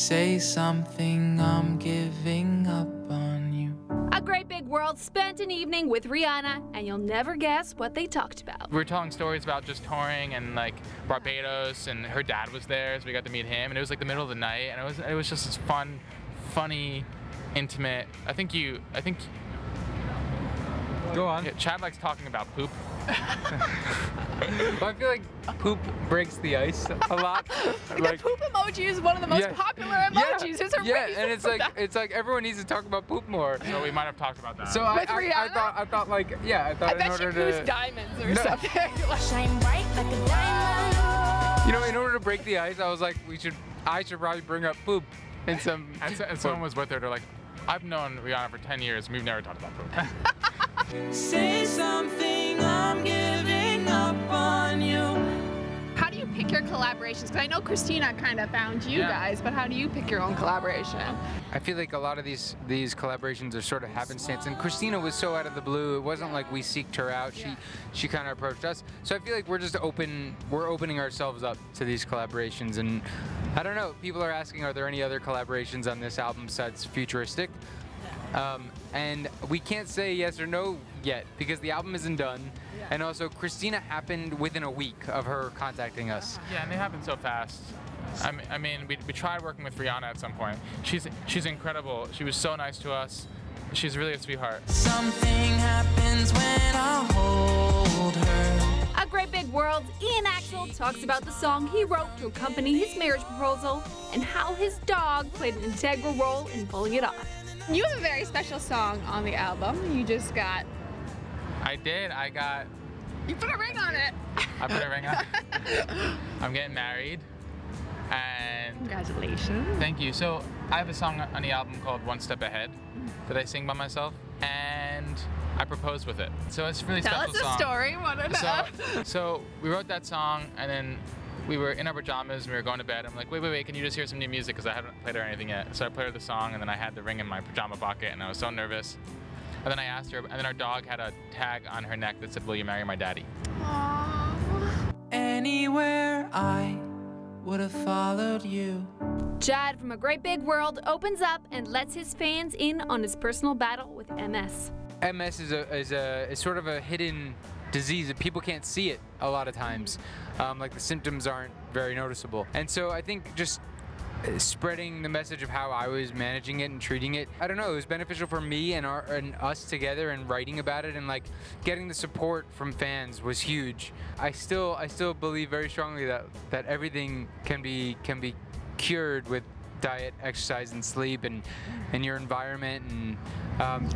Say something, I'm giving up on you. A Great Big World spent an evening with Rihanna, and you'll never guess what they talked about. We were telling stories about just touring and like Barbados, and her dad was there, so we got to meet him, and it was like the middle of the night, and it was just this fun, funny, intimate. I think Go on. Yeah, Chad likes talking about poop. I feel like poop breaks the ice a lot. The poop emoji is one of the most popular emojis. There's a reason and for it's like everyone needs to talk about poop more. So we might have talked about that. So With I Rihanna? thought like I bet in order she poos to diamonds or something. Shine bright like a diamond. in order to break the ice, I was like I should probably bring up poop in some. And someone was with her. They're like, I've known Rihanna for 10 years, and we've never talked about poop. Say something, I'm giving up on you. How do you pick your collaborations? Because I know Christina kind of found you guys, but how do you pick your own collaboration? I feel like a lot of these collaborations are sort of happenstance, and Christina was so out of the blue. It wasn't like we seeked her out. She kind of approached us. So I feel like we're opening ourselves up to these collaborations, and I don't know. People are asking, are there any other collaborations on this album besides Futuristic? And we can't say yes or no yet because the album isn't done. And also, Christina happened within a week of her contacting us. Yeah, and they happen so fast. I mean, we tried working with Rihanna at some point. She's incredible. She was so nice to us. She's really a sweetheart. Something happens when I hold her. A Great Big World, Ian Axel talks about the song he wrote to accompany his marriage proposal and how his dog played an integral role in pulling it off. You have a very special song on the album. You just got... I did. You put a ring on it. I put a ring on it. I'm getting married. And congratulations. Thank you. So I have a song on the album called One Step Ahead that I sing by myself, and I proposed with it. So it's a really special song. Tell us a story. What So we wrote that song, and then we were in our pajamas and we were going to bed. I'm like, wait, can you just hear some new music? Because I hadn't played her anything yet. So I played her the song, and then I had the ring in my pajama pocket, and I was so nervous. And then I asked her, and then our dog had a tag on her neck that said, "Will you marry my daddy?" Aww. Anywhere I would have followed you. Chad from A Great Big World opens up and lets his fans in on his personal battle with MS. MS is sort of a hidden disease that people can't see it a lot of times. Like the symptoms aren't very noticeable. And so I think just spreading the message of how I was managing it and treating it, I don't know, it was beneficial for me and us together, and writing about it and like getting the support from fans was huge. I still believe very strongly that everything can be cured with diet, exercise, and sleep, and your environment, and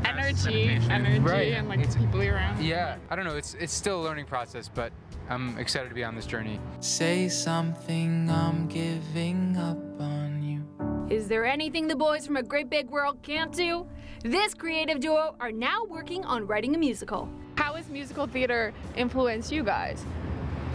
energy, right, and like people around. Yeah, I don't know. It's still a learning process, but I'm excited to be on this journey. Say something, I'm giving up on you. Is there anything the boys from A Great Big World can't do? This creative duo are now working on writing a musical. How has musical theater influenced you guys?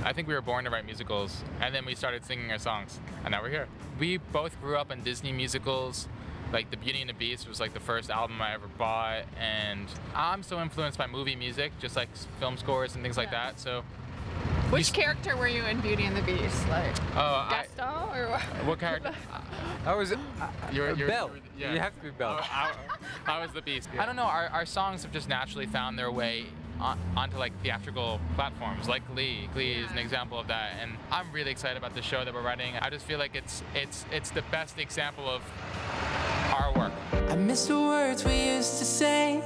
I think we were born to write musicals, and then we started singing our songs, and now we're here. We both grew up on Disney musicals. Like The Beauty and the Beast was like the first album I ever bought, and I'm so influenced by movie music, just like film scores and things like that. So, which character were you in Beauty and the Beast? Like Gaston or what? What character? I was you're Belle. Yeah. You have to be Belle. I was the Beast. I don't know. Our songs have just naturally found their way onto like theatrical platforms, like Glee. Glee is an example of that, and I'm really excited about the show that we're writing. I just feel like it's the best example of our work. I miss the words we used to say.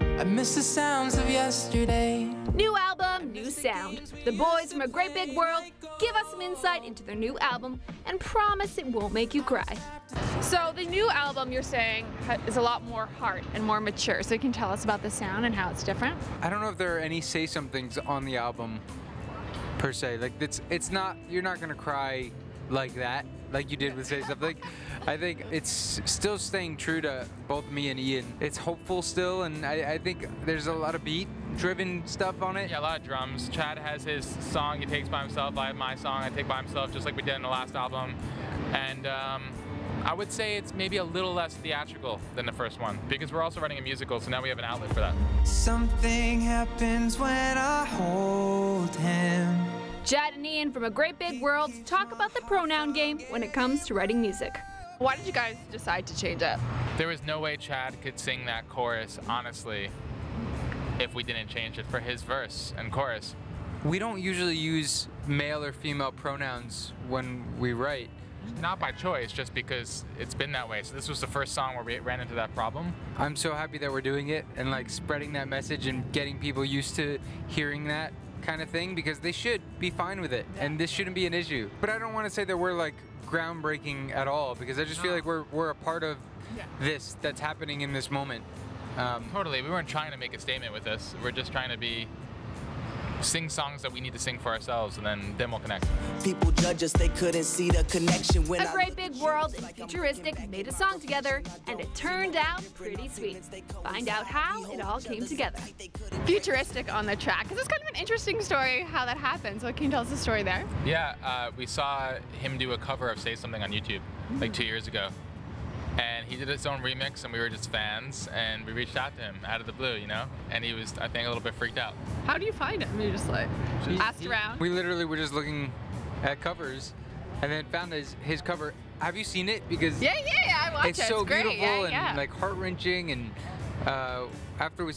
I miss the sounds of yesterday. New album, new sound. The boys from A Great Big World give us some insight into their new album and promise it won't make you cry. So the new album, you're saying, is a lot more heart and more mature. So you can tell us about the sound and how it's different? I don't know if there are any say-somethings on the album, per se. Like, it's not, you're not gonna cry like that, like you did with Say Something. I think it's still staying true to both me and Ian. It's hopeful still, and I think there's a lot of beat-driven stuff on it. Yeah, a lot of drums. Chad has his song he takes by himself. I have my song I take by himself, just like we did in the last album. And I would say it's maybe a little less theatrical than the first one, because we're also writing a musical, so now we have an outlet for that. Something happens when I hold him. Chad and Ian from A Great Big World talk about the pronoun game when it comes to writing music. Why did you guys decide to change it? There was no way Chad could sing that chorus, honestly, if we didn't change it for his verse and chorus. We don't usually use male or female pronouns when we write. Not by choice, just because it's been that way. So this was the first song where we ran into that problem. I'm so happy that we're doing it and like spreading that message and getting people used to hearing that kind of thing, because they should be fine with it and this shouldn't be an issue. But I don't want to say that we're like groundbreaking at all, because I just feel like we're a part of this that's happening in this moment. Totally, we weren't trying to make a statement with this. We're just trying to sing songs that we need to sing for ourselves, and then we'll connect. People judge us, they couldn't see the connection when A Great Big World and Futuristic made a song together, and it turned out pretty sweet. Find out how it all came together. Futuristic on the track, because it's kind of an interesting story how that happened. So can you tell us the story there? Yeah, we saw him do a cover of Say Something on YouTube like 2 years ago. And he did his own remix, and we were just fans, and we reached out to him out of the blue, you know? And he was, I think, a little bit freaked out. How do you find him? You just like asked around? We literally were just looking at covers and then found his cover. Have you seen it? Because Yeah, I watched it. it's so It's great. beautiful Yeah. and like heart-wrenching, and after we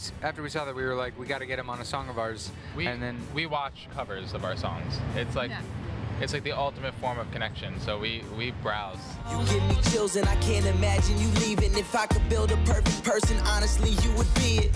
saw that, we were like, we got to get him on a song of ours. We watch covers of our songs. It's like it's like the ultimate form of connection. So we browse. you give me chills and I can't imagine you leaving. If I could build a perfect person, honestly, you would be it.